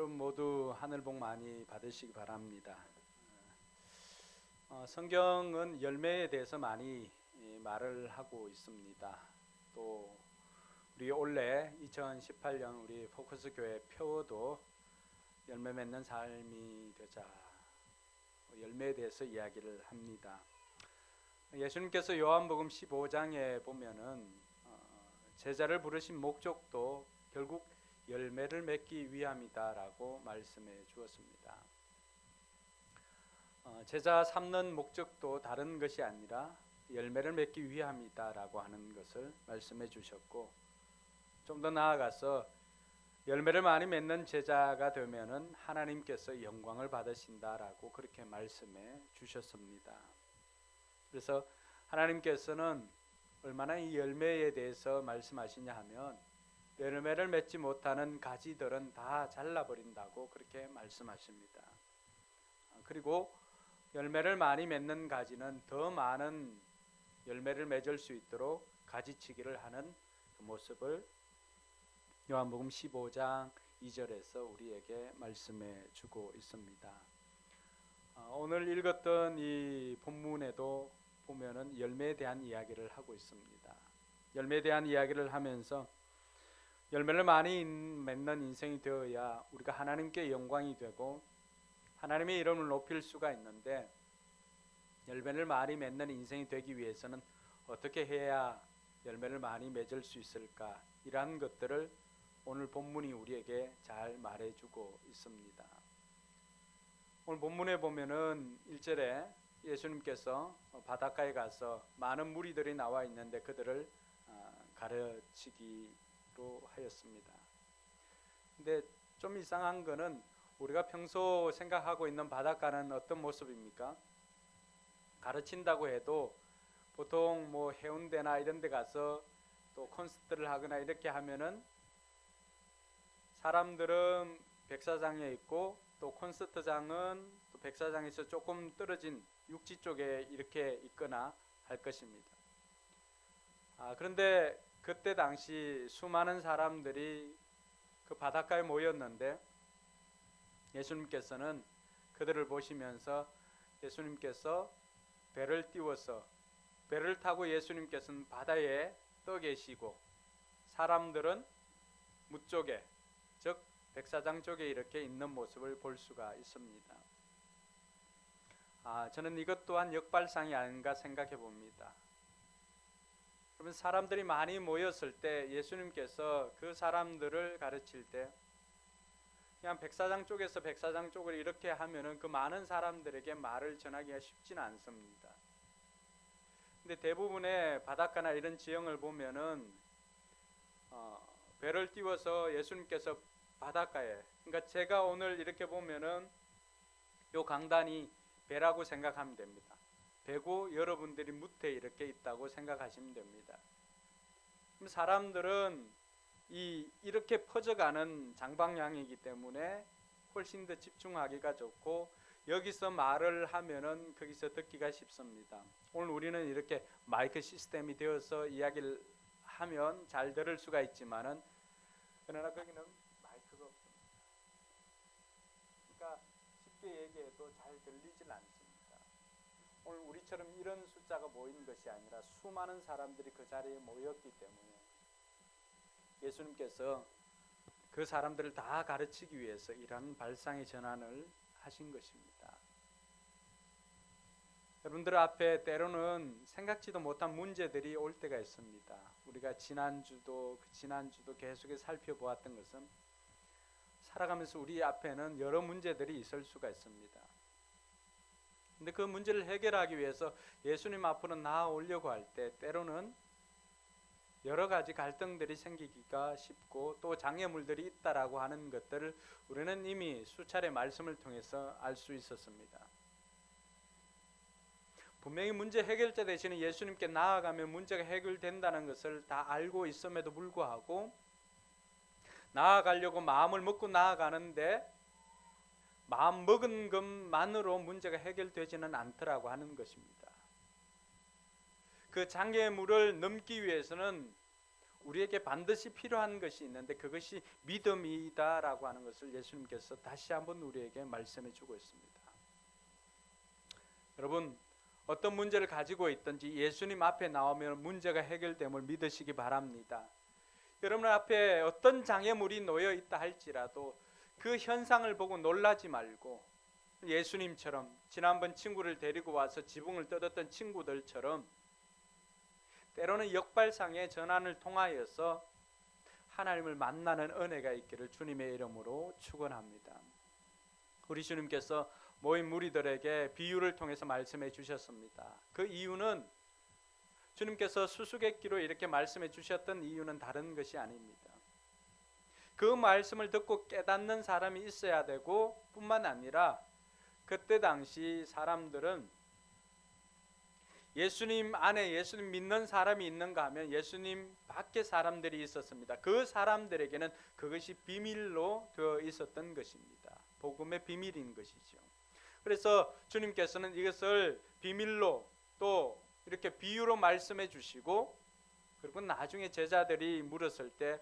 여러분 모두 하늘 복 많이 받으시기 바랍니다. 성경은 열매에 대해서 많이 말을 하고 있습니다. 또 우리 올해 2018년 우리 포커스 교회 표어도 열매 맺는 삶이 되자, 열매에 대해서 이야기를 합니다. 예수님께서 요한복음 15장에 보면은 제자를 부르신 목적도 결국 열매를 맺기 위함이다라고 말씀해 주었습니다. 제자 삼는 목적도 다른 것이 아니라 열매를 맺기 위함이다라고 하는 것을 말씀해 주셨고, 좀 더 나아가서 열매를 많이 맺는 제자가 되면은 하나님께서 영광을 받으신다라고 그렇게 말씀해 주셨습니다. 그래서 하나님께서는 얼마나 이 열매에 대해서 말씀하시냐 하면, 열매를 맺지 못하는 가지들은 다 잘라버린다고 그렇게 말씀하십니다. 그리고 열매를 많이 맺는 가지는 더 많은 열매를 맺을 수 있도록 가지치기를 하는 그 모습을 요한복음 15장 2절에서 우리에게 말씀해 주고 있습니다. 오늘 읽었던 이 본문에도 보면은 열매에 대한 이야기를 하고 있습니다. 열매에 대한 이야기를 하면서 열매를 많이 맺는 인생이 되어야 우리가 하나님께 영광이 되고 하나님의 이름을 높일 수가 있는데, 열매를 많이 맺는 인생이 되기 위해서는 어떻게 해야 열매를 많이 맺을 수 있을까? 이러한 것들을 오늘 본문이 우리에게 잘 말해주고 있습니다. 오늘 본문에 보면은 1절에 예수님께서 바닷가에 가서 많은 무리들이 나와 있는데 그들을 가르치기로 하였습니다. 근데 좀 이상한 거는 우리가 평소 생각하고 있는 바닷가는 어떤 모습입니까? 가르친다고 해도 보통 뭐 해운대나 이런 데 가서 또 콘서트를 하거나 이렇게 하면은 사람들은 백사장에 있고 또 콘서트장은 또 백사장에서 조금 떨어진 육지 쪽에 이렇게 있거나 할 것입니다. 그런데 그때 당시 수많은 사람들이 그 바닷가에 모였는데 예수님께서는 그들을 보시면서 예수님께서 배를 띄워서 배를 타고 예수님께서는 바다에 떠 계시고 사람들은 무 쪽에, 즉 백사장 쪽에 이렇게 있는 모습을 볼 수가 있습니다. 저는 이것 또한 역발상이 아닌가 생각해 봅니다. 그러면 사람들이 많이 모였을 때 예수님께서 그 사람들을 가르칠 때 그냥 백사장 쪽에서 백사장 쪽을 이렇게 하면은 그 많은 사람들에게 말을 전하기가 쉽지는 않습니다. 근데 대부분의 바닷가나 이런 지형을 보면은 배를 띄워서 예수님께서 바닷가에, 그러니까 제가 오늘 이렇게 보면은 요 강단이 배라고 생각하면 됩니다. 배고 여러분들이 무태 이렇게 있다고 생각하시면 됩니다. 그럼 사람들은 이렇게 퍼져가는 장방향이기 때문에 훨씬 더 집중하기가 좋고 여기서 말을 하면은 거기서 듣기가 쉽습니다. 오늘 우리는 이렇게 마이크 시스템이 되어서 이야기를 하면 잘 들을 수가 있지만은, 그러나 거기는 마이크가 없습니다. 그러니까 쉽게 얘기해도 잘 들리질 않습니다. 오늘 우리처럼 이런 숫자가 모인 것이 아니라 수많은 사람들이 그 자리에 모였기 때문에 예수님께서 그 사람들을 다 가르치기 위해서 이러한 발상의 전환을 하신 것입니다. 여러분들 앞에 때로는 생각지도 못한 문제들이 올 때가 있습니다. 우리가 지난주도 계속해서 살펴보았던 것은 살아가면서 우리 앞에는 여러 문제들이 있을 수가 있습니다. 근데 그 문제를 해결하기 위해서 예수님 앞으로 나아오려고 할 때 때로는 여러 가지 갈등들이 생기기가 쉽고 또 장애물들이 있다라고 하는 것들을 우리는 이미 수차례 말씀을 통해서 알 수 있었습니다. 분명히 문제 해결자 되시는 예수님께 나아가면 문제가 해결된다는 것을 다 알고 있음에도 불구하고 나아가려고 마음을 먹고 나아가는데 마음 먹은 것만으로 문제가 해결되지는 않더라고 하는 것입니다. 그 장애물을 넘기 위해서는 우리에게 반드시 필요한 것이 있는데 그것이 믿음이다라고 하는 것을 예수님께서 다시 한번 우리에게 말씀해 주고 있습니다. 여러분, 어떤 문제를 가지고 있든지 예수님 앞에 나오면 문제가 해결됨을 믿으시기 바랍니다. 여러분 앞에 어떤 장애물이 놓여 있다 할지라도 그 현상을 보고 놀라지 말고 예수님처럼 지난번 친구를 데리고 와서 지붕을 뜯었던 친구들처럼 때로는 역발상의 전환을 통하여서 하나님을 만나는 은혜가 있기를 주님의 이름으로 축원합니다. 우리 주님께서 모인 무리들에게 비유를 통해서 말씀해 주셨습니다. 그 이유는 주님께서 수수께끼로 이렇게 말씀해 주셨던 이유는 다른 것이 아닙니다. 그 말씀을 듣고 깨닫는 사람이 있어야 되고 뿐만 아니라 그때 당시 사람들은 예수님 안에 예수님 믿는 사람이 있는가 하면 예수님 밖에 사람들이 있었습니다. 그 사람들에게는 그것이 비밀로 되어 있었던 것입니다. 복음의 비밀인 것이죠. 그래서 주님께서는 이것을 비밀로 또 이렇게 비유로 말씀해 주시고 그리고 나중에 제자들이 물었을 때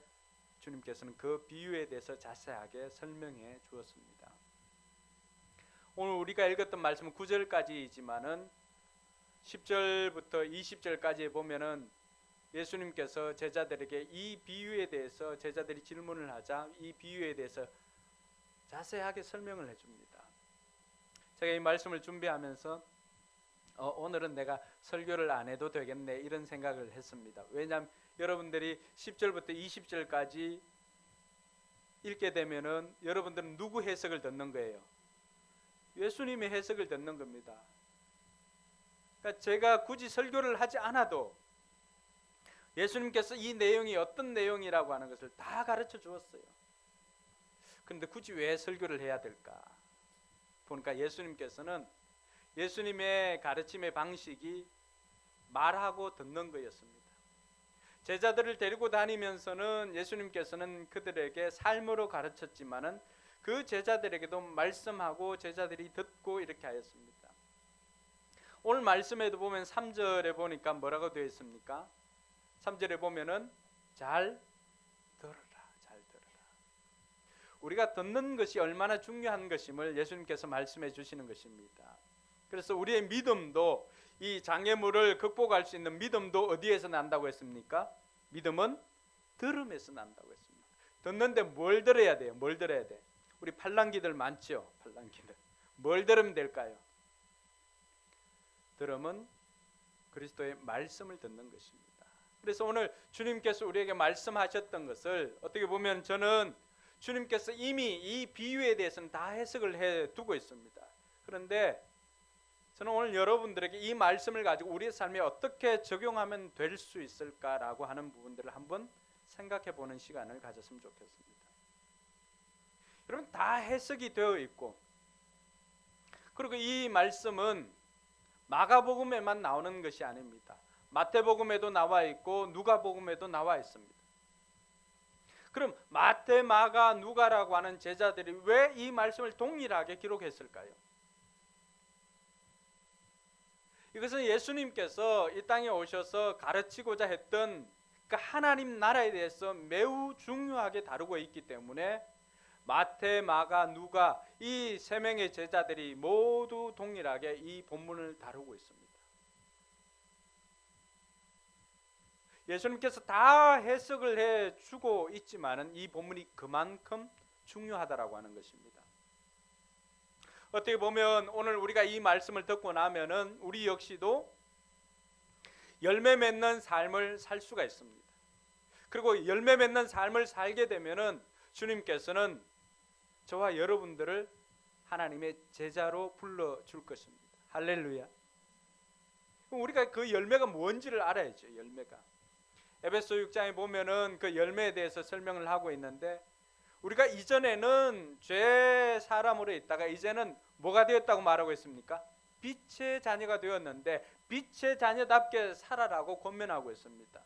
주님께서는 그 비유에 대해서 자세하게 설명해 주었습니다. 오늘 우리가 읽었던 말씀은 9절까지이지만은 10절부터 20절까지 보면은 예수님께서 제자들에게 이 비유에 대해서 제자들이 질문을 하자 이 비유에 대해서 자세하게 설명을 해줍니다. 제가 이 말씀을 준비하면서 오늘은 내가 설교를 안 해도 되겠네 이런 생각을 했습니다. 왜냐하면 여러분들이 10절부터 20절까지 읽게 되면은 여러분들은 누구 해석을 듣는 거예요? 예수님의 해석을 듣는 겁니다. 그러니까 제가 굳이 설교를 하지 않아도 예수님께서 이 내용이 어떤 내용이라고 하는 것을 다 가르쳐 주었어요. 그런데 굳이 왜 설교를 해야 될까? 보니까 예수님께서는 예수님의 가르침의 방식이 말하고 듣는 거였습니다. 제자들을 데리고 다니면서는 예수님께서는 그들에게 삶으로 가르쳤지만은 그 제자들에게도 말씀하고 제자들이 듣고 이렇게 하였습니다. 오늘 말씀에도 보면 3절에 보니까 뭐라고 되어 있습니까? 3절에 보면은 잘 들어라, 잘 들어라. 우리가 듣는 것이 얼마나 중요한 것임을 예수님께서 말씀해 주시는 것입니다. 그래서 우리의 믿음도 이 장애물을 극복할 수 있는 믿음도 어디에서 난다고 했습니까? 믿음은 들음에서 난다고 했습니다. 듣는데 뭘 들어야 돼요? 뭘 들어야 돼? 우리 팔랑귀들 많죠? 팔랑귀들. 뭘 들으면 될까요? 들음은 그리스도의 말씀을 듣는 것입니다. 그래서 오늘 주님께서 우리에게 말씀하셨던 것을 어떻게 보면 저는 주님께서 이미 이 비유에 대해서는 다 해석을 해 두고 있습니다. 그런데 저는 오늘 여러분들에게 이 말씀을 가지고 우리의 삶에 어떻게 적용하면 될 수 있을까라고 하는 부분들을 한번 생각해 보는 시간을 가졌으면 좋겠습니다. 여러분 다 해석이 되어 있고 그리고 이 말씀은 마가복음에만 나오는 것이 아닙니다. 마태복음에도 나와 있고 누가복음에도 나와 있습니다. 그럼 마태, 마가, 누가라고 하는 제자들이 왜 이 말씀을 동일하게 기록했을까요? 이것은 예수님께서 이 땅에 오셔서 가르치고자 했던 그 하나님 나라에 대해서 매우 중요하게 다루고 있기 때문에 마태, 마가, 누가 이 세 명의 제자들이 모두 동일하게 이 본문을 다루고 있습니다. 예수님께서 다 해석을 해주고 있지만은 이 본문이 그만큼 중요하다라고 하는 것입니다. 어떻게 보면 오늘 우리가 이 말씀을 듣고 나면은 우리 역시도 열매 맺는 삶을 살 수가 있습니다. 그리고 열매 맺는 삶을 살게 되면은 주님께서는 저와 여러분들을 하나님의 제자로 불러줄 것입니다. 할렐루야. 우리가 그 열매가 뭔지를 알아야죠. 열매가. 에베소 6장에 보면은 그 열매에 대해서 설명을 하고 있는데 우리가 이전에는 죄 사람으로 있다가 이제는 뭐가 되었다고 말하고 있습니까? 빛의 자녀가 되었는데 빛의 자녀답게 살아라고 권면하고 있습니다.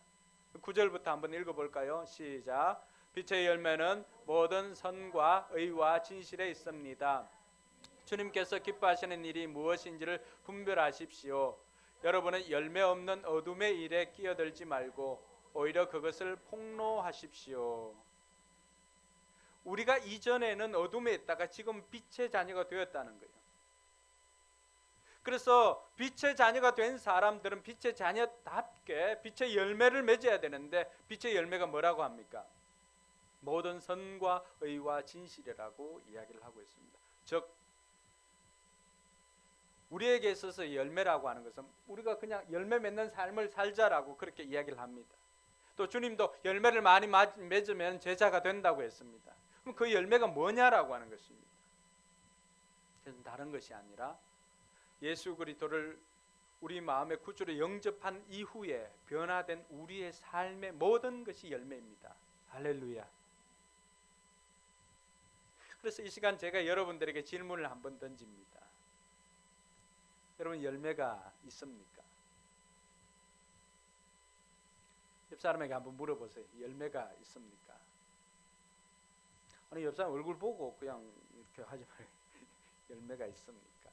9절부터 한번 읽어볼까요? 시작. 빛의 열매는 모든 선과 의와 진실에 있습니다. 주님께서 기뻐하시는 일이 무엇인지를 분별하십시오. 여러분은 열매 없는 어둠의 일에 끼어들지 말고 오히려 그것을 폭로하십시오. 우리가 이전에는 어둠에 있다가 지금 빛의 자녀가 되었다는 거예요. 그래서 빛의 자녀가 된 사람들은 빛의 자녀답게 빛의 열매를 맺어야 되는데, 빛의 열매가 뭐라고 합니까? 모든 선과 의와 진실이라고 이야기를 하고 있습니다. 즉 우리에게 있어서 열매라고 하는 것은 우리가 그냥 열매 맺는 삶을 살자라고 그렇게 이야기를 합니다. 또 주님도 열매를 많이 맺으면 제자가 된다고 했습니다. 그럼 그 열매가 뭐냐라고 하는 것입니다. 그것은 다른 것이 아니라 예수 그리스도를 우리 마음의 구주로 영접한 이후에 변화된 우리의 삶의 모든 것이 열매입니다. 할렐루야. 그래서 이 시간 제가 여러분들에게 질문을 한번 던집니다. 여러분 열매가 있습니까? 옆 사람에게 한번 물어보세요. 열매가 있습니까? 아니 옆 사람 얼굴 보고 그냥 이렇게 하지 말고 열매가 있습니까?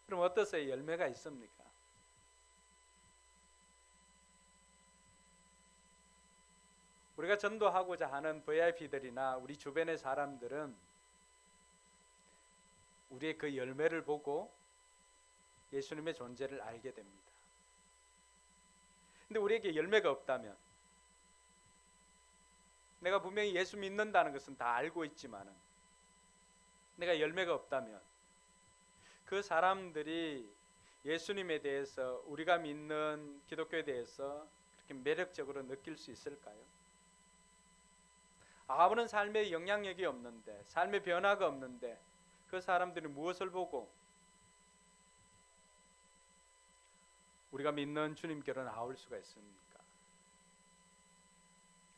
그럼 어떠세요? 열매가 있습니까? 우리가 전도하고자 하는 VIP들이나 우리 주변의 사람들은 우리의 그 열매를 보고 예수님의 존재를 알게 됩니다. 근데 우리에게 열매가 없다면, 내가 분명히 예수 믿는다는 것은 다 알고 있지만은 내가 열매가 없다면 그 사람들이 예수님에 대해서, 우리가 믿는 기독교에 대해서 그렇게 매력적으로 느낄 수 있을까요? 아무런 삶에 영향력이 없는데, 삶의 변화가 없는데 그 사람들이 무엇을 보고 우리가 믿는 주님께로 나올 수가 있습니까?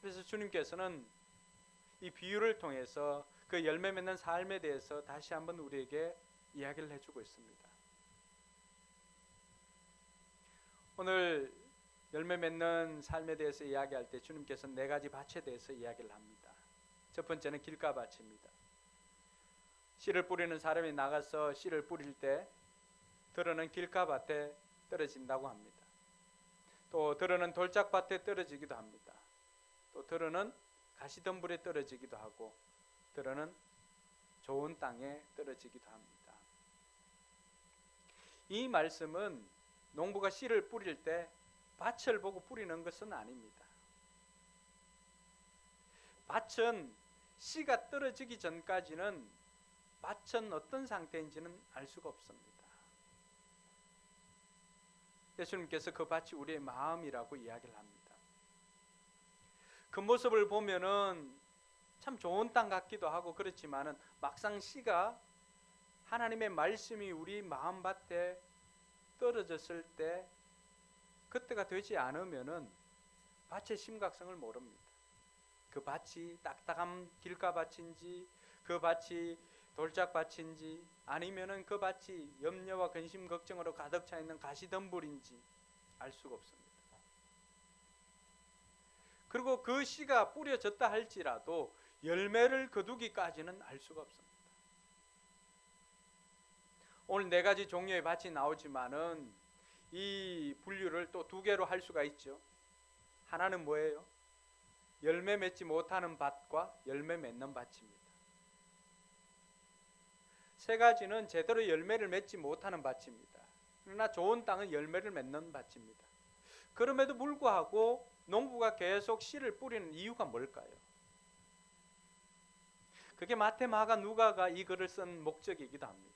그래서 주님께서는 이 비유를 통해서 그 열매 맺는 삶에 대해서 다시 한번 우리에게 이야기를 해주고 있습니다. 오늘 열매 맺는 삶에 대해서 이야기할 때 주님께서는 4가지 밭에 대해서 이야기를 합니다. 첫 번째는 길가밭입니다. 씨를 뿌리는 사람이 나가서 씨를 뿌릴 때 들어는 길가밭에 떨어진다고 합니다. 또 들어는 돌짝밭에 떨어지기도 합니다. 또 들어는 가시덤불에 떨어지기도 하고, 들어는 좋은 땅에 떨어지기도 합니다. 이 말씀은 농부가 씨를 뿌릴 때 밭을 보고 뿌리는 것은 아닙니다. 밭은 씨가 떨어지기 전까지는 밭은 어떤 상태인지는 알 수가 없습니다. 예수님께서 그 밭이 우리의 마음이라고 이야기를 합니다. 그 모습을 보면은 참 좋은 땅 같기도 하고 그렇지만은 막상 씨가, 하나님의 말씀이 우리 마음밭에 떨어졌을 때 그때가 되지 않으면은 밭의 심각성을 모릅니다. 그 밭이 딱딱한 길가밭인지, 그 밭이 돌짝밭인지, 아니면은 그 밭이 염려와 근심 걱정으로 가득 차 있는 가시덤불인지 알 수가 없습니다. 그리고 그 씨가 뿌려졌다 할지라도 열매를 거두기까지는 알 수가 없습니다. 오늘 4가지 종류의 밭이 나오지만은 이 분류를 또 2개로 할 수가 있죠. 하나는 뭐예요? 열매 맺지 못하는 밭과 열매 맺는 밭입니다. 3가지는 제대로 열매를 맺지 못하는 밭입니다. 그러나 좋은 땅은 열매를 맺는 밭입니다. 그럼에도 불구하고 농부가 계속 씨를 뿌리는 이유가 뭘까요? 그게 마태, 마가, 누가가 이 글을 쓴 목적이기도 합니다.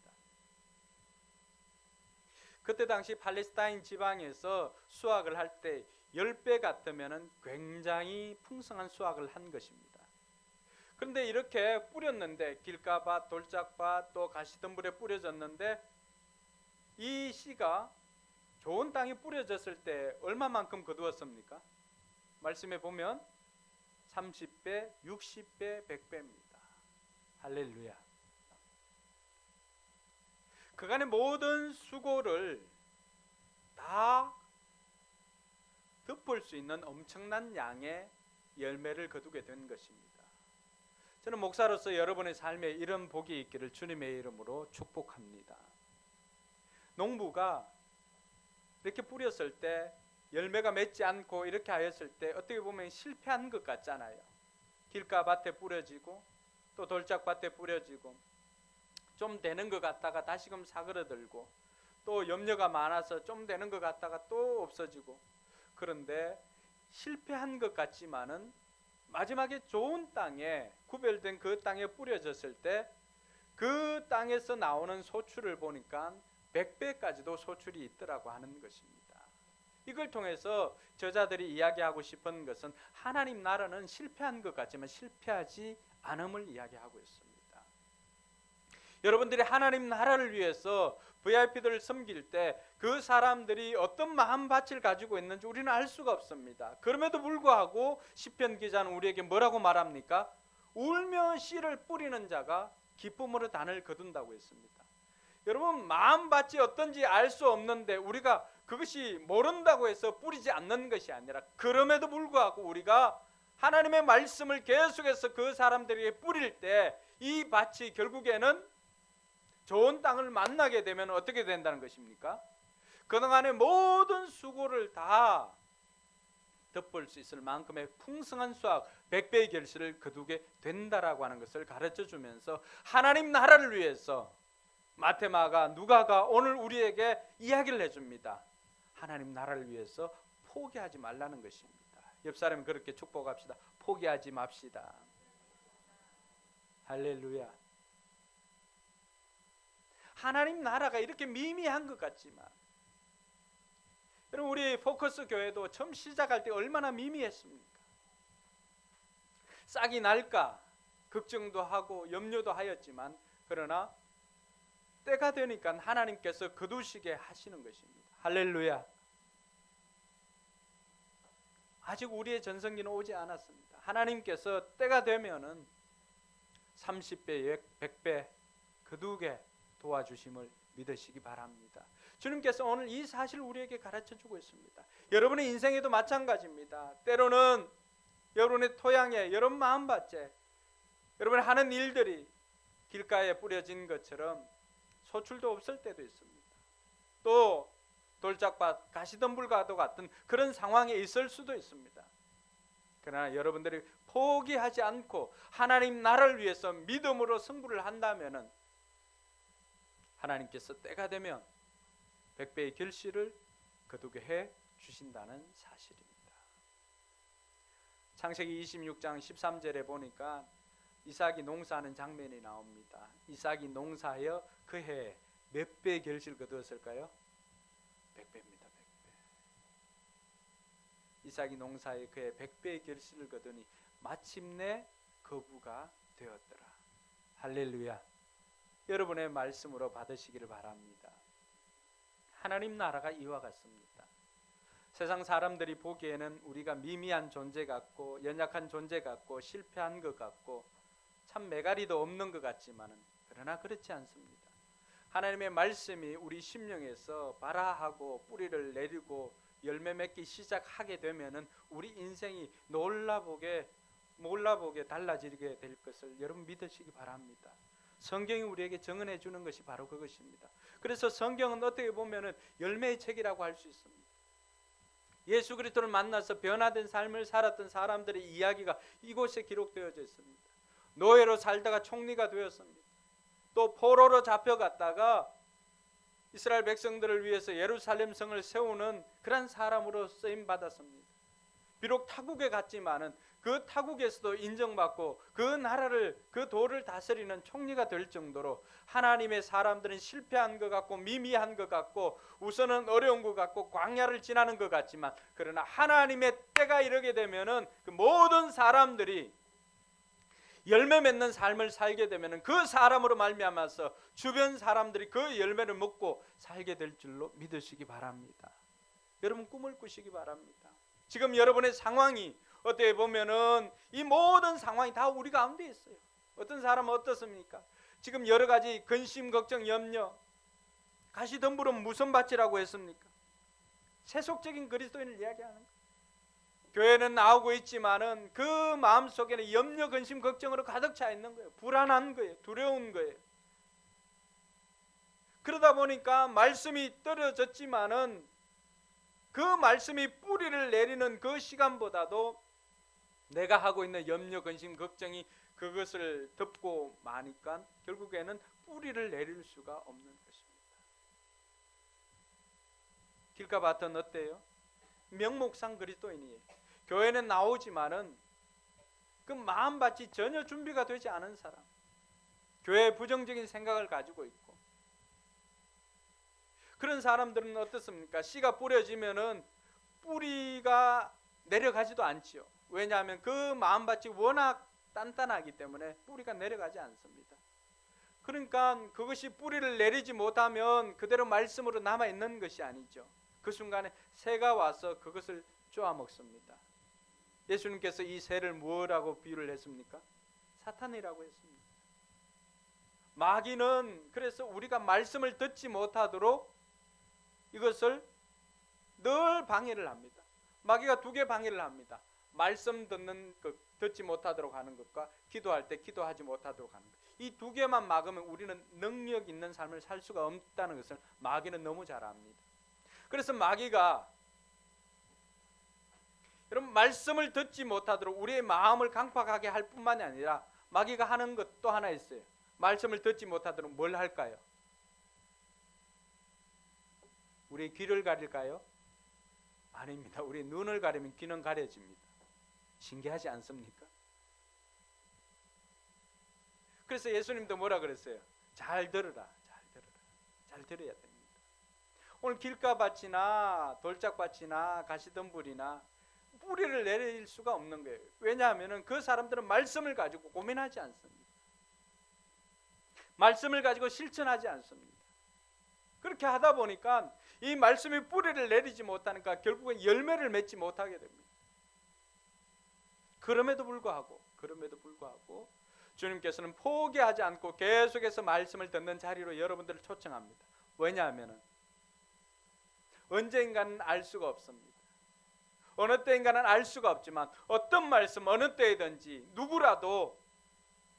그때 당시 팔레스타인 지방에서 수확을 할 때 10배 같으면 굉장히 풍성한 수확을 한 것입니다. 그런데 이렇게 뿌렸는데, 길가밭, 돌짝밭, 또 가시덤불에 뿌려졌는데, 이 씨가 좋은 땅에 뿌려졌을 때 얼마만큼 거두었습니까? 말씀에 보면 30배, 60배, 100배입니다. 할렐루야. 그간의 모든 수고를 다 덮을 수 있는 엄청난 양의 열매를 거두게 된 것입니다. 저는 목사로서 여러분의 삶에 이런 복이 있기를 주님의 이름으로 축복합니다. 농부가 이렇게 뿌렸을 때 열매가 맺지 않고 이렇게 하였을 때 어떻게 보면 실패한 것 같잖아요. 길가 밭에 뿌려지고 또 돌짝밭에 뿌려지고 좀 되는 것 같다가 다시금 사그러들고 또 염려가 많아서 좀 되는 것 같다가 또 없어지고, 그런데 실패한 것 같지만은 마지막에 좋은 땅에, 구별된 그 땅에 뿌려졌을 때 그 땅에서 나오는 소출을 보니까 100배까지도 소출이 있더라고 하는 것입니다. 이걸 통해서 저자들이 이야기하고 싶은 것은 하나님 나라는 실패한 것 같지만 실패하지 않음을 이야기하고 있습니다. 여러분들이 하나님 나라를 위해서 VIP들을 섬길 때 그 사람들이 어떤 마음밭을 가지고 있는지 우리는 알 수가 없습니다. 그럼에도 불구하고 시편 기자는 우리에게 뭐라고 말합니까? 울며 씨를 뿌리는 자가 기쁨으로 단을 거둔다고 했습니다. 여러분, 마음밭이 어떤지 알 수 없는데 우리가 그것이 모른다고 해서 뿌리지 않는 것이 아니라, 그럼에도 불구하고 우리가 하나님의 말씀을 계속해서 그 사람들에게 뿌릴 때 이 밭이 결국에는 좋은 땅을 만나게 되면 어떻게 된다는 것입니까? 그동안의 모든 수고를 다 덮을 수 있을 만큼의 풍성한 수확, 100배의 결실을 거두게 된다라고 하는 것을 가르쳐 주면서 하나님 나라를 위해서 마테마가, 누가가 오늘 우리에게 이야기를 해줍니다. 하나님 나라를 위해서 포기하지 말라는 것입니다. 옆 사람이 그렇게 축복합시다. 포기하지 맙시다. 할렐루야. 하나님 나라가 이렇게 미미한 것 같지만, 여러분, 우리 포커스 교회도 처음 시작할 때 얼마나 미미했습니까? 싹이 날까 걱정도 하고 염려도 하였지만, 그러나 때가 되니까 하나님께서 거두시게 하시는 것입니다. 할렐루야. 아직 우리의 전성기는 오지 않았습니다. 하나님께서 때가 되면은 30배, 100배 거두게 도와주심을 믿으시기 바랍니다. 주님께서 오늘 이 사실을 우리에게 가르쳐주고 있습니다. 여러분의 인생에도 마찬가지입니다. 때로는 여러분의 토양에, 여러분 마음밭에 여러분이 하는 일들이 길가에 뿌려진 것처럼 소출도 없을 때도 있습니다. 또 돌짝밭, 가시덤불과도 같은 그런 상황에 있을 수도 있습니다. 그러나 여러분들이 포기하지 않고 하나님 나라를 위해서 믿음으로 승부를 한다면은 하나님께서 때가 되면 100배의 결실을 거두게 해 주신다는 사실입니다. 창세기 26장 13절에 보니까 이삭이 농사하는 장면이 나옵니다. 이삭이 농사하여 그 해에 몇 배의 결실을 거두었을까요? 100배입니다. 100배. 이삭이 농사하여 그 해에 100배의 결실을 거두니 마침내 거부가 되었더라. 할렐루야. 여러분의 말씀으로 받으시기를 바랍니다. 하나님 나라가 이와 같습니다. 세상 사람들이 보기에는 우리가 미미한 존재 같고 연약한 존재 같고 실패한 것 같고 참 매가리도 없는 것 같지만은, 그러나 그렇지 않습니다. 하나님의 말씀이 우리 심령에서 발화하고 뿌리를 내리고 열매 맺기 시작하게 되면은 우리 인생이 몰라보게 달라지게 될 것을 여러분 믿으시기 바랍니다. 성경이 우리에게 증언해 주는 것이 바로 그것입니다. 그래서 성경은 어떻게 보면은 열매의 책이라고 할 수 있습니다. 예수 그리스도를 만나서 변화된 삶을 살았던 사람들의 이야기가 이곳에 기록되어져 있습니다. 노예로 살다가 총리가 되었습니다. 또 포로로 잡혀갔다가 이스라엘 백성들을 위해서 예루살렘 성을 세우는 그런 사람으로 쓰임 받았습니다. 비록 타국에 갔지만은 그 타국에서도 인정받고 그 나라를, 그 도를 다스리는 총리가 될 정도로 하나님의 사람들은 실패한 것 같고 미미한 것 같고 우선은 어려운 것 같고 광야를 지나는 것 같지만, 그러나 하나님의 때가 이르게 되면은 그 모든 사람들이 열매 맺는 삶을 살게 되면은 그 사람으로 말미암아서 주변 사람들이 그 열매를 먹고 살게 될 줄로 믿으시기 바랍니다. 여러분 꿈을 꾸시기 바랍니다. 지금 여러분의 상황이 어떻게 보면은 이 모든 상황이 다 우리 가운데 있어요. 어떤 사람은 어떻습니까? 지금 여러 가지 근심, 걱정, 염려, 가시덤불은 무슨 밭이라고 했습니까? 세속적인 그리스도인을 이야기하는 거예요. 교회는 나오고 있지만은 그 마음속에는 염려, 근심, 걱정으로 가득 차 있는 거예요. 불안한 거예요. 두려운 거예요. 그러다 보니까 말씀이 떨어졌지만은 그 말씀이 뿌리를 내리는 그 시간보다도 내가 하고 있는 염려, 근심, 걱정이 그것을 덮고 마니까 결국에는 뿌리를 내릴 수가 없는 것입니다. 길가바튼 어때요? 명목상 그리스도인이에요. 교회는 나오지만은 그 마음밭이 전혀 준비가 되지 않은 사람, 교회에 부정적인 생각을 가지고 있고, 그런 사람들은 어떻습니까? 씨가 뿌려지면은 뿌리가 내려가지도 않지요. 왜냐하면 그 마음밭이 워낙 단단하기 때문에 뿌리가 내려가지 않습니다. 그러니까 그것이 뿌리를 내리지 못하면 그대로 말씀으로 남아있는 것이 아니죠. 그 순간에 새가 와서 그것을 쪼아먹습니다. 예수님께서 이 새를 무엇이라고 비유를 했습니까? 사탄이라고 했습니다. 마귀는 그래서 우리가 말씀을 듣지 못하도록 이것을 늘 방해를 합니다. 마귀가 두 개 방해를 합니다. 말씀 듣지 못하도록 하는 것과 기도할 때 기도하지 못하도록 하는 것. 이 두 개만 막으면 우리는 능력 있는 삶을 살 수가 없다는 것을 마귀는 너무 잘 압니다. 그래서 마귀가 여러분 말씀을 듣지 못하도록 우리의 마음을 강팍하게 할 뿐만이 아니라 마귀가 하는 것 또 하나 있어요. 말씀을 듣지 못하도록 뭘 할까요? 우리의 귀를 가릴까요? 아닙니다. 우리 눈을 가리면 귀는 가려집니다. 신기하지 않습니까? 그래서 예수님도 뭐라 그랬어요? 잘 들으라, 잘 들으라, 잘 들어야 됩니다. 오늘 길가밭이나 돌짝밭이나 가시덤불이나 뿌리를 내릴 수가 없는 거예요. 왜냐하면 그 사람들은 말씀을 가지고 고민하지 않습니다. 말씀을 가지고 실천하지 않습니다. 그렇게 하다 보니까 이 말씀이 뿌리를 내리지 못하니까 결국은 열매를 맺지 못하게 됩니다. 그럼에도 불구하고 주님께서는 포기하지 않고 계속해서 말씀을 듣는 자리로 여러분들을 초청합니다. 왜냐하면 언젠가는 알 수가 없습니다. 어느 때인가는 알 수가 없지만 어떤 말씀 어느 때이든지 누구라도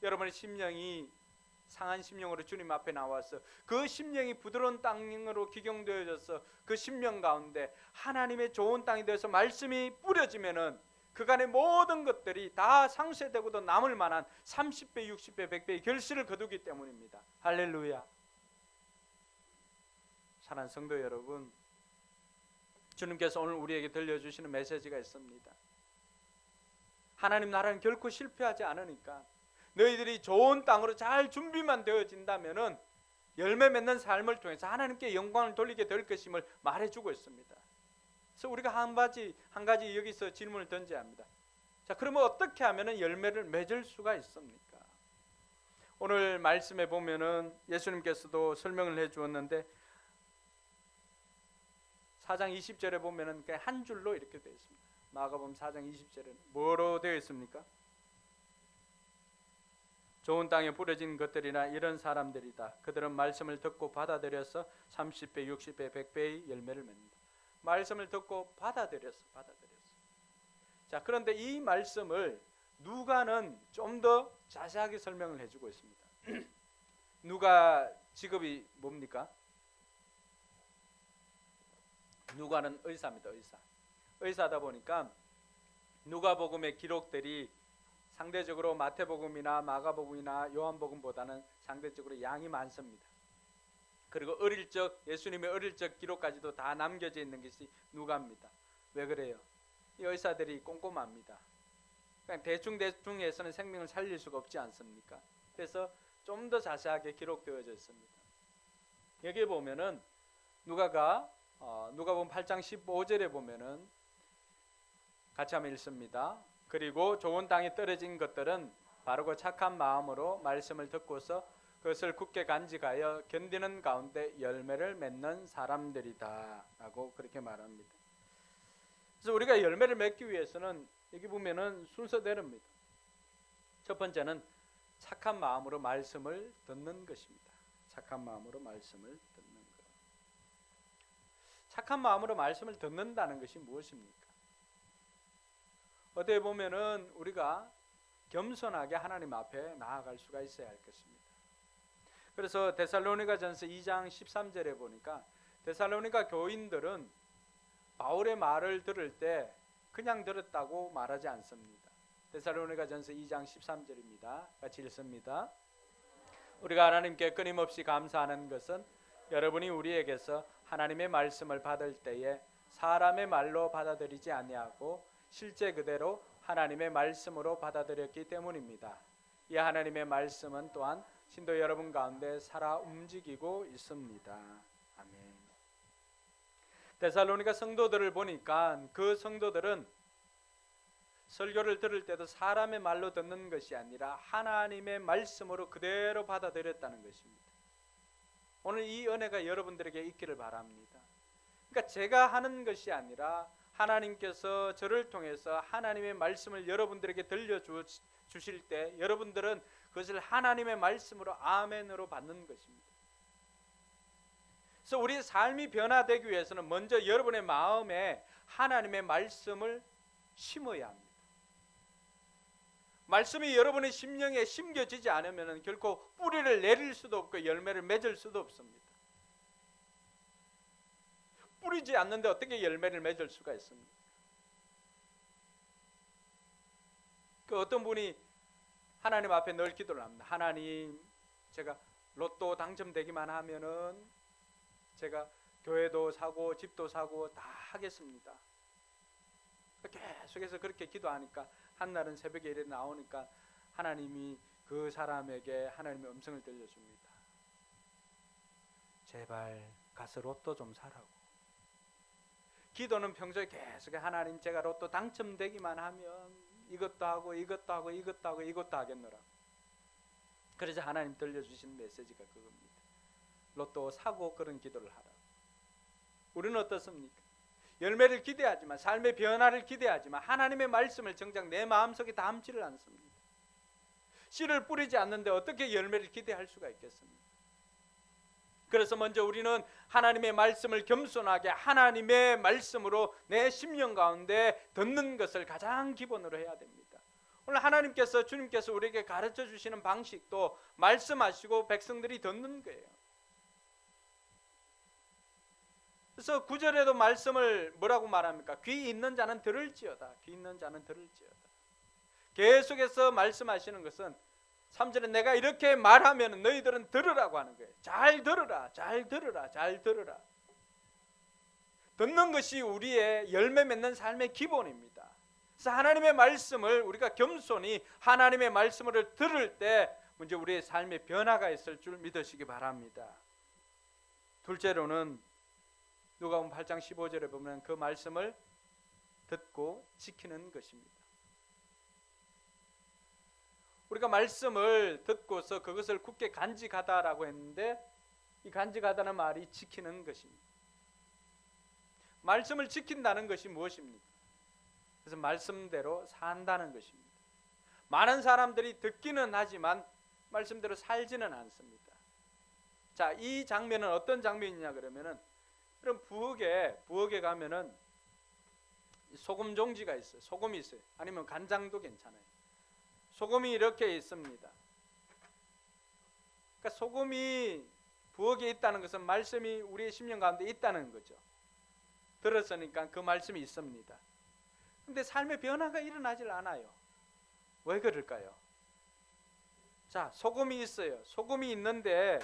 여러분의 심령이 상한 심령으로 주님 앞에 나와서 그 심령이 부드러운 땅으로 기경되어져서 그 심령 가운데 하나님의 좋은 땅이 되어서 말씀이 뿌려지면은 그간의 모든 것들이 다 상쇄되고도 남을 만한 30배, 60배, 100배의 결실을 거두기 때문입니다. 할렐루야. 사랑하는 성도 여러분, 주님께서 오늘 우리에게 들려주시는 메시지가 있습니다. 하나님 나라는 결코 실패하지 않으니까 너희들이 좋은 땅으로 잘 준비만 되어진다면은 열매 맺는 삶을 통해서 하나님께 영광을 돌리게 될 것임을 말해주고 있습니다. 그래서 우리가 한 가지 여기서 질문을 던져야 합니다. 자, 그러면 어떻게 하면은 열매를 맺을 수가 있습니까? 오늘 말씀에 보면은 예수님께서도 설명을 해주었는데 4장 20절에 보면은 그냥 한 줄로 이렇게 되어 있습니다. 마가복음 4장 20절에는 뭐로 되어 있습니까? 좋은 땅에 뿌려진 것들이나 이런 사람들이다. 그들은 말씀을 듣고 받아들여서 30배, 60배, 100배의 열매를 맺는다. 말씀을 듣고 받아들였어. 자, 그런데 이 말씀을 누가는 좀 더 자세하게 설명을 해주고 있습니다. 누가 직업이 뭡니까? 누가는 의사입니다. 의사다 보니까 누가복음의 기록들이 상대적으로 마태복음이나 마가복음이나 요한복음보다는 상대적으로 양이 많습니다. 그리고 어릴 적 예수님의 어릴 적 기록까지도 다 남겨져 있는 것이 누가입니다. 왜 그래요? 이 의사들이 꼼꼼합니다. 그냥 대충해서는 생명을 살릴 수가 없지 않습니까? 그래서 좀 더 자세하게 기록되어져 있습니다. 여기에 보면은 누가복음 8장 15절에 보면은 같이 한번 읽습니다. 그리고 좋은 땅에 떨어진 것들은 바르고 착한 마음으로 말씀을 듣고서 그것을 굳게 간직하여 견디는 가운데 열매를 맺는 사람들이다 라고 그렇게 말합니다. 그래서 우리가 열매를 맺기 위해서는 여기 보면은 순서대로입니다. 첫 번째는 착한 마음으로 말씀을 듣는 것입니다. 착한 마음으로 말씀을 듣는 것. 착한 마음으로 말씀을 듣는다는 것이 무엇입니까? 어떻게 보면은 우리가 겸손하게 하나님 앞에 나아갈 수가 있어야 할 것입니다. 그래서 데살로니가전서 2장 13절에 보니까 데살로니가 교인들은 바울의 말을 들을 때 그냥 들었다고 말하지 않습니다. 데살로니가전서 2장 13절입니다. 같이 읽습니다. 우리가 하나님께 끊임없이 감사하는 것은 여러분이 우리에게서 하나님의 말씀을 받을 때에 사람의 말로 받아들이지 아니하고 실제 그대로 하나님의 말씀으로 받아들였기 때문입니다. 이 하나님의 말씀은 또한 신도 여러분 가운데 살아 움직이고 있습니다. 아멘. 데살로니가 성도들을 보니까 그 성도들은 설교를 들을 때도 사람의 말로 듣는 것이 아니라 하나님의 말씀으로 그대로 받아들였다는 것입니다. 오늘 이 은혜가 여러분들에게 있기를 바랍니다. 그러니까 제가 하는 것이 아니라 하나님께서 저를 통해서 하나님의 말씀을 여러분들에게 들려주실 때 여러분들은 그것을 하나님의 말씀으로 아멘으로 받는 것입니다. 그래서 우리의 삶이 변화되기 위해서는 먼저 여러분의 마음에 하나님의 말씀을 심어야 합니다. 말씀이 여러분의 심령에 심겨지지 않으면 결코 뿌리를 내릴 수도 없고 열매를 맺을 수도 없습니다. 뿌리지 않는데 어떻게 열매를 맺을 수가 있습니까? 그 어떤 분이 하나님 앞에 늘 기도를 합니다. 하나님, 제가 로또 당첨되기만 하면은 제가 교회도 사고 집도 사고 다 하겠습니다. 계속해서 그렇게 기도하니까 한날은 새벽에 일에 나오니까 하나님이 그 사람에게 하나님의 음성을 들려줍니다. 제발 가서 로또 좀 사라고. 기도는 평소에 계속 하나님, 제가 로또 당첨되기만 하면 이것도 하고 이것도 하고 이것도 하고 이것도 하겠노라. 그래서 하나님 들려주신 메시지가 그겁니다. 로또 사고 그런 기도를 하라. 우리는 어떻습니까? 열매를 기대하지만, 삶의 변화를 기대하지만 하나님의 말씀을 정작 내 마음속에 담지를 않습니다. 씨를 뿌리지 않는데 어떻게 열매를 기대할 수가 있겠습니까? 그래서 먼저 우리는 하나님의 말씀을 겸손하게 하나님의 말씀으로 내 심령 가운데 듣는 것을 가장 기본으로 해야 됩니다. 오늘 하나님께서, 주님께서 우리에게 가르쳐 주시는 방식도 말씀하시고 백성들이 듣는 거예요. 그래서 9절에도 말씀을 뭐라고 말합니까? 귀 있는 자는 들을지어다. 귀 있는 자는 들을지어다. 계속해서 말씀하시는 것은 3절에 내가 이렇게 말하면 너희들은 들으라고 하는 거예요. 잘 들으라, 잘 들으라, 잘 들으라. 듣는 것이 우리의 열매 맺는 삶의 기본입니다. 그래서 하나님의 말씀을 우리가 겸손히 하나님의 말씀을 들을 때 먼저 우리의 삶의 변화가 있을 줄 믿으시기 바랍니다. 둘째로는 누가복음 8장 15절에 보면 그 말씀을 듣고 지키는 것입니다. 우리가 말씀을 듣고서 그것을 굳게 간직하다라고 했는데 이 간직하다는 말이 지키는 것입니다. 말씀을 지킨다는 것이 무엇입니까? 그래서 말씀대로 산다는 것입니다. 많은 사람들이 듣기는 하지만 말씀대로 살지는 않습니다. 자, 이 장면은 어떤 장면이냐 그러면은, 그럼 부엌에 가면은 소금 종지가 있어요. 소금이 있어요. 아니면 간장도 괜찮아요. 소금이 이렇게 있습니다. 그러니까 소금이 부엌에 있다는 것은 말씀이 우리의 심령 가운데 있다는 거죠. 들었으니까 그 말씀이 있습니다. 근데 삶의 변화가 일어나질 않아요. 왜 그럴까요? 자, 소금이 있어요. 소금이 있는데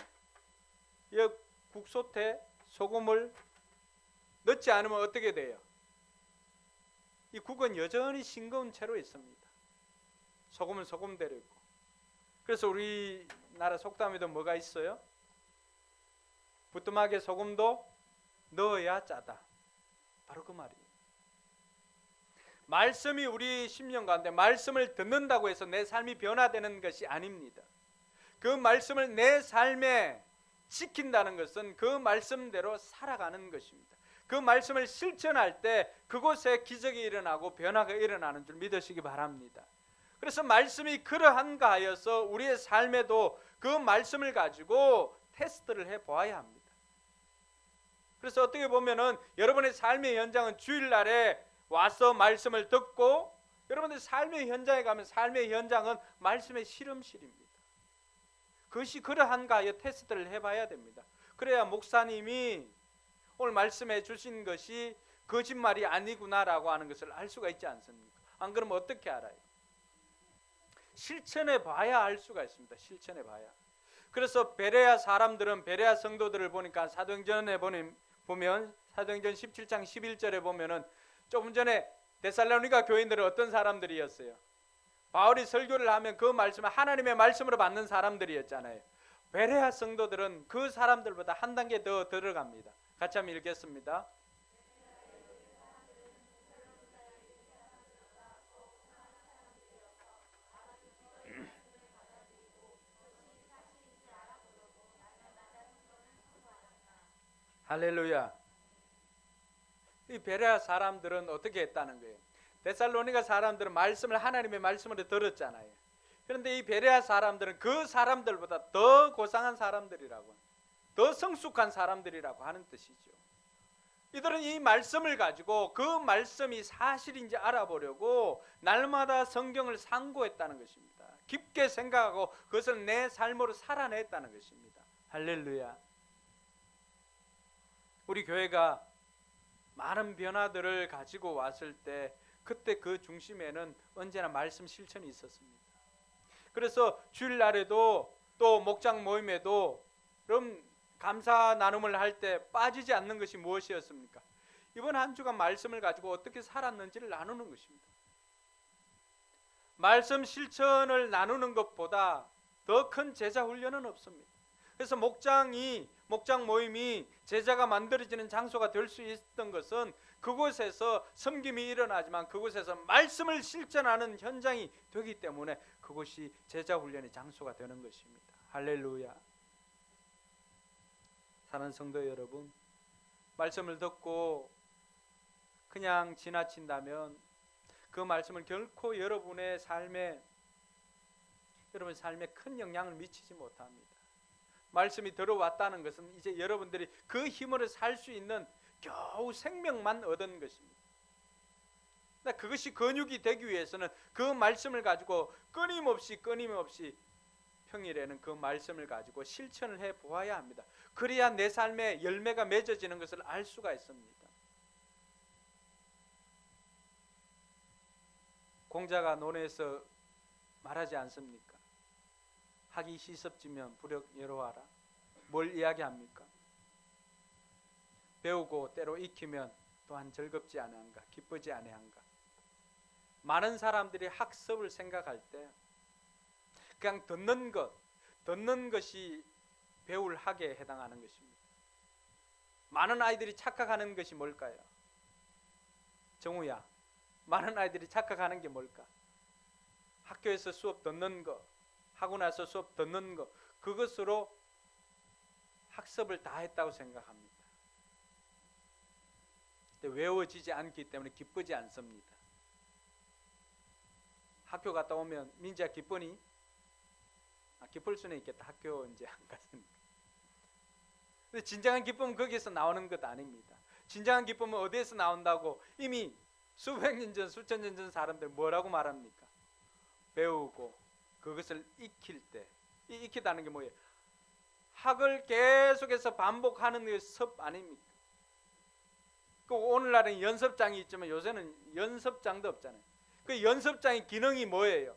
이 국솥에 소금을 넣지 않으면 어떻게 돼요? 이 국은 여전히 싱거운 채로 있습니다. 소금은 소금대로 있고. 그래서 우리나라 속담에도 뭐가 있어요? 부뚜막에 소금도 넣어야 짜다. 바로 그 말이에요. 말씀이 우리 심령 가운데, 말씀을 듣는다고 해서 내 삶이 변화되는 것이 아닙니다. 그 말씀을 내 삶에 지킨다는 것은 그 말씀대로 살아가는 것입니다. 그 말씀을 실천할 때 그곳에 기적이 일어나고 변화가 일어나는 줄 믿으시기 바랍니다. 그래서 말씀이 그러한가 하여서 우리의 삶에도 그 말씀을 가지고 테스트를 해보아야 합니다. 그래서 어떻게 보면은 여러분의 삶의 현장은 주일날에 와서 말씀을 듣고, 여러분들 삶의 현장에 가면 삶의 현장은 말씀의 실험실입니다. 그것이 그러한가 하여 테스트를 해봐야 됩니다. 그래야 목사님이 오늘 말씀해 주신 것이 그 거짓말이 아니구나라고 하는 것을 알 수가 있지 않습니까? 안 그러면 어떻게 알아요? 실천해 봐야 알 수가 있습니다. 실천해 봐야. 그래서 베레아 사람들은, 베레아 성도들을 보니까 사도행전에 보면 사도행전 17장 11절에 보면은 조금 전에 데살로니가 교인들은 어떤 사람들이었어요? 바울이 설교를 하면 그 말씀을 하나님의 말씀으로 받는 사람들이었잖아요. 베레아 성도들은 그 사람들보다 한 단계 더 들어갑니다. 같이 한번 읽겠습니다. 할렐루야. 이 베레아 사람들은 어떻게 했다는 거예요? 데살로니가 사람들은 말씀을 하나님의 말씀으로 들었잖아요. 그런데 이 베레아 사람들은 그 사람들보다 더 고상한 사람들이라고, 더 성숙한 사람들이라고 하는 뜻이죠. 이들은 이 말씀을 가지고 그 말씀이 사실인지 알아보려고 날마다 성경을 상고했다는 것입니다. 깊게 생각하고 그것을 내 삶으로 살아냈다는 것입니다. 할렐루야. 우리 교회가 많은 변화들을 가지고 왔을 때 그때 그 중심에는 언제나 말씀 실천이 있었습니다. 그래서 주일날에도 또 목장 모임에도 그럼 감사 나눔을 할 때 빠지지 않는 것이 무엇이었습니까? 이번 한 주간 말씀을 가지고 어떻게 살았는지를 나누는 것입니다. 말씀 실천을 나누는 것보다 더 큰 제자 훈련은 없습니다. 그래서 목장 모임이 제자가 만들어지는 장소가 될 수 있었던 것은 그곳에서 섬김이 일어나지만 그곳에서 말씀을 실천하는 현장이 되기 때문에 그것이 제자 훈련의 장소가 되는 것입니다. 할렐루야. 사랑하는 성도 여러분, 말씀을 듣고 그냥 지나친다면 그 말씀은 결코 여러분의 삶에 큰 영향을 미치지 못합니다. 말씀이 들어왔다는 것은 이제 여러분들이 그 힘으로 살 수 있는 겨우 생명만 얻은 것입니다. 그것이 근육이 되기 위해서는 그 말씀을 가지고 끊임없이 평일에는 그 말씀을 가지고 실천을 해 보아야 합니다. 그래야 내 삶에 열매가 맺어지는 것을 알 수가 있습니다. 공자가 논에서 말하지 않습니까? 학이 시섭지면 불역여로하라. 뭘 이야기합니까? 배우고 때로 익히면 또한 즐겁지 아니한가, 기쁘지 아니한가. 많은 사람들이 학습을 생각할 때 그냥 듣는 것이 배울 학에 해당하는 것입니다. 많은 아이들이 착각하는 것이 뭘까요? 정우야, 많은 아이들이 착각하는 게 뭘까? 학교에서 수업 듣는 거, 하고 나서 수업 듣는 거, 그것으로 학습을 다 했다고 생각합니다. 근데 외워지지 않기 때문에 기쁘지 않습니다. 학교 갔다 오면 민지야 기쁘니? 기쁠 수는 있겠다. 학교 이제 안 갔으니까. 근데 진정한 기쁨은 거기에서 나오는 것 아닙니다. 진정한 기쁨은 어디에서 나온다고 이미 수백 년 전, 수천 년 전 사람들 뭐라고 말합니까? 배우고 그것을 익힐 때, 이 익히다는 게 뭐예요? 학을 계속해서 반복하는 게 습 아닙니까? 그 오늘날은 연습장이 있지만 요새는 연습장도 없잖아요. 그 연습장의 기능이 뭐예요?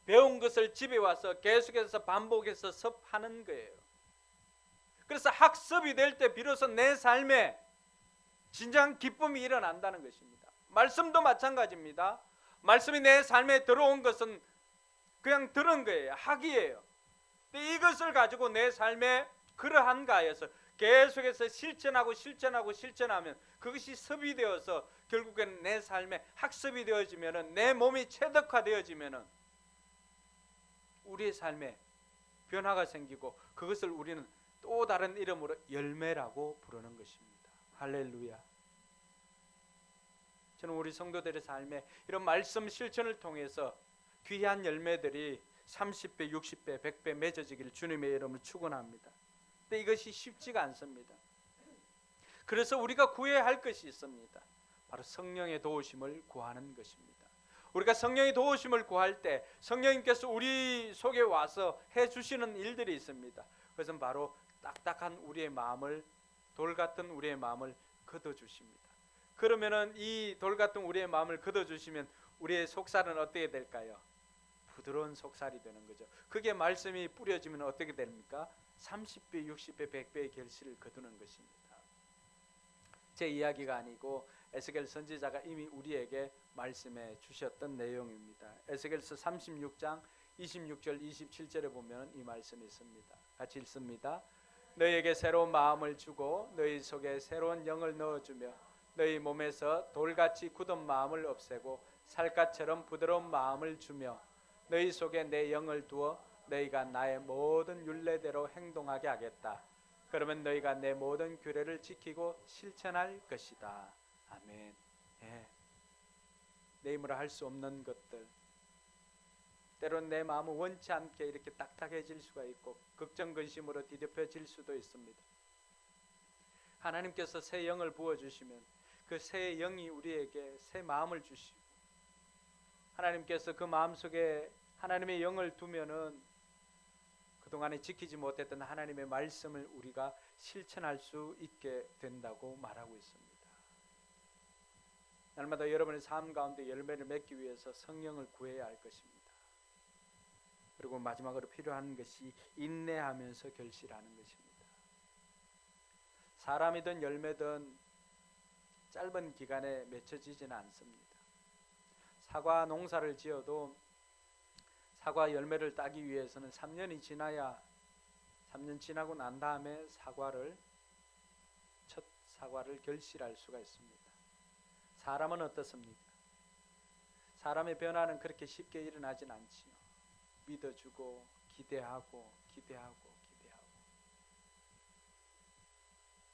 배운 것을 집에 와서 계속해서 반복해서 습하는 거예요. 그래서 학습이 될 때 비로소 내 삶에 진정한 기쁨이 일어난다는 것입니다. 말씀도 마찬가지입니다. 말씀이 내 삶에 들어온 것은 그냥 들은 거예요. 학이에요. 근데 이것을 가지고 내 삶에 그러한가에서 계속해서 실천하면 그것이 습이 되어서 결국에는 내 삶에 학습이 되어지면은, 내 몸이 체득화되어지면은 우리의 삶에 변화가 생기고 그것을 우리는 또 다른 이름으로 열매라고 부르는 것입니다. 할렐루야. 저는 우리 성도들의 삶에 이런 말씀 실천을 통해서 귀한 열매들이 30배, 60배, 100배 맺어지기를 주님의 이름으로 축원합니다. 근데 이것이 쉽지가 않습니다. 그래서 우리가 구해야 할 것이 있습니다. 바로 성령의 도우심을 구하는 것입니다. 우리가 성령의 도우심을 구할 때 성령님께서 우리 속에 와서 해주시는 일들이 있습니다. 그것은 바로 딱딱한 우리의 마음을, 돌 같은 우리의 마음을 걷어주십니다. 그러면은 이 돌 같은 우리의 마음을 걷어주시면 우리의 속살은 어떻게 될까요? 부드러운 속살이 되는 거죠. 그게 말씀이 뿌려지면 어떻게 됩니까? 30배, 60배, 100배의 결실을 거두는 것입니다. 제 이야기가 아니고 에스겔 선지자가 이미 우리에게 말씀해 주셨던 내용입니다. 에스겔서 36장 26절 27절에 보면 이 말씀이 있습니다. 같이 읽습니다. 너희에게 새로운 마음을 주고 너희 속에 새로운 영을 넣어주며 너희 몸에서 돌같이 굳은 마음을 없애고 살갗처럼 부드러운 마음을 주며 너희 속에 내 영을 두어 너희가 나의 모든 율례대로 행동하게 하겠다. 그러면 너희가 내 모든 규례를 지키고 실천할 것이다. 아멘. 예. 내 힘으로 할 수 없는 것들, 때론 내 마음은 원치 않게 이렇게 딱딱해질 수가 있고 걱정 근심으로 뒤덮여질 수도 있습니다. 하나님께서 새 영을 부어주시면 그 새 영이 우리에게 새 마음을 주시고 하나님께서 그 마음속에 하나님의 영을 두면은 그동안에 지키지 못했던 하나님의 말씀을 우리가 실천할 수 있게 된다고 말하고 있습니다. 날마다 여러분의 삶 가운데 열매를 맺기 위해서 성령을 구해야 할 것입니다. 그리고 마지막으로 필요한 것이 인내하면서 결실하는 것입니다. 사람이든 열매든 짧은 기간에 맺혀지지는 않습니다. 사과 농사를 지어도 사과 열매를 따기 위해서는 3년이 지나야 3년 지나고 난 다음에 첫 사과를 결실할 수가 있습니다. 사람은 어떻습니까? 사람의 변화는 그렇게 쉽게 일어나진 않지요. 믿어주고 기대하고.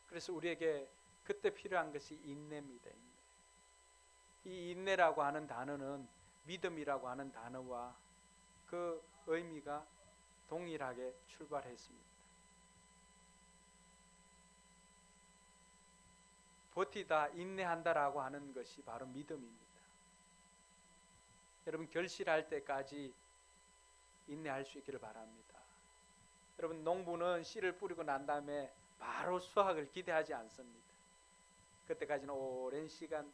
그래서 우리에게 그때 필요한 것이 인내입니다. 이 인내라고 하는 단어는 믿음이라고 하는 단어와 그 의미가 동일하게 출발했습니다. 버티다, 인내한다라고 하는 것이 바로 믿음입니다. 여러분 결실할 때까지 인내할 수 있기를 바랍니다. 여러분 농부는 씨를 뿌리고 난 다음에 바로 수확을 기대하지 않습니다. 그때까지는 오랜 시간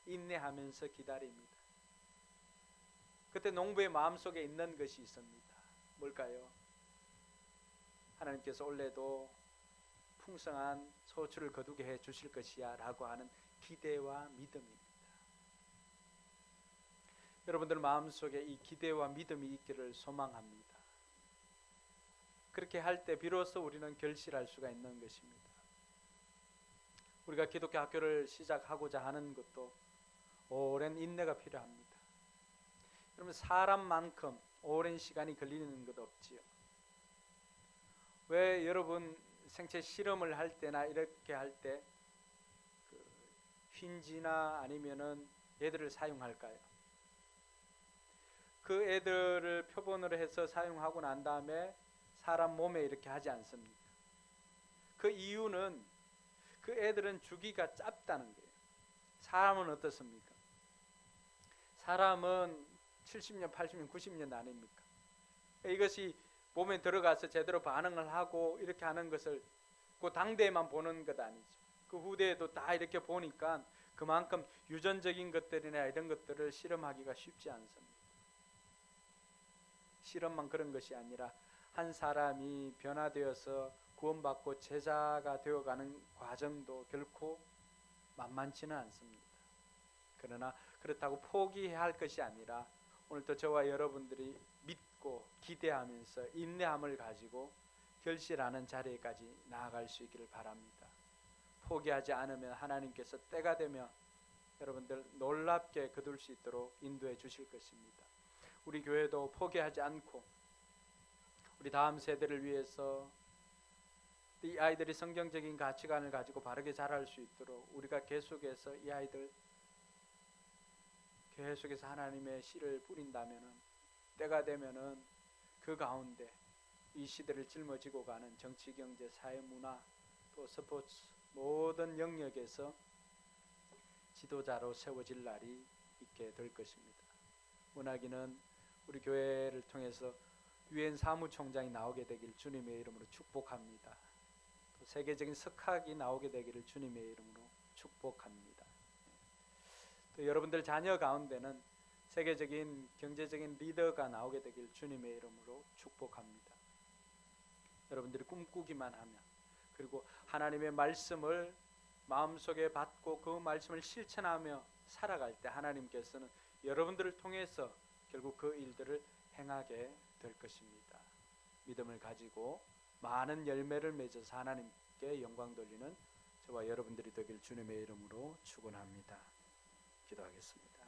인내하면서 기다립니다. 그때 농부의 마음속에 있는 것이 있습니다. 뭘까요? 하나님께서 올해도 풍성한 소출을 거두게 해 주실 것이야 라고 하는 기대와 믿음입니다. 여러분들 마음속에 이 기대와 믿음이 있기를 소망합니다. 그렇게 할 때 비로소 우리는 결실할 수가 있는 것입니다. 우리가 기독교 학교를 시작하고자 하는 것도 오랜 인내가 필요합니다. 여러분 사람만큼 오랜 시간이 걸리는 것 없지요. 왜 여러분 생체 실험을 할 때나 이렇게 할 때 휜지나 아니면은 애들을 사용할까요? 그 애들을 표본으로 해서 사용하고 난 다음에 사람 몸에 이렇게 하지 않습니까? 그 이유는 그 애들은 주기가 짧다는 거예요. 사람은 어떻습니까? 사람은 70년, 80년, 90년 아닙니까? 이것이 몸에 들어가서 제대로 반응을 하고 이렇게 하는 것을 그 당대에만 보는 것 아니죠. 그 후대에도 다 이렇게 보니까 그만큼 유전적인 것들이나 이런 것들을 실험하기가 쉽지 않습니다. 실험만 그런 것이 아니라 한 사람이 변화되어서 구원받고 제자가 되어가는 과정도 결코 만만치는 않습니다. 그러나 그렇다고 포기해야 할 것이 아니라 오늘도 저와 여러분들이 믿고 기대하면서 인내함을 가지고 결실하는 자리에까지 나아갈 수 있기를 바랍니다. 포기하지 않으면 하나님께서 때가 되면 여러분들 놀랍게 거둘 수 있도록 인도해 주실 것입니다. 우리 교회도 포기하지 않고 우리 다음 세대를 위해서 이 아이들이 성경적인 가치관을 가지고 바르게 자랄 수 있도록 우리가 계속해서 이 아이들 계속해서 하나님의 씨를 뿌린다면은 때가 되면은 그 가운데 이 시대를 짊어지고 가는 정치, 경제, 사회, 문화, 또 스포츠 모든 영역에서 지도자로 세워질 날이 있게 될 것입니다. 문학인은 우리 교회를 통해서 유엔 사무총장이 나오게 되길 주님의 이름으로 축복합니다. 또 세계적인 석학이 나오게 되기를 주님의 이름으로 축복합니다. 또 여러분들 자녀 가운데는 세계적인 경제적인 리더가 나오게 되길 주님의 이름으로 축복합니다. 여러분들이 꿈꾸기만 하면, 그리고 하나님의 말씀을 마음속에 받고 그 말씀을 실천하며 살아갈 때 하나님께서는 여러분들을 통해서 결국 그 일들을 행하게 될 것입니다. 믿음을 가지고 많은 열매를 맺어서 하나님께 영광 돌리는 저와 여러분들이 되길 주님의 이름으로 축원합니다. 기도하겠습니다.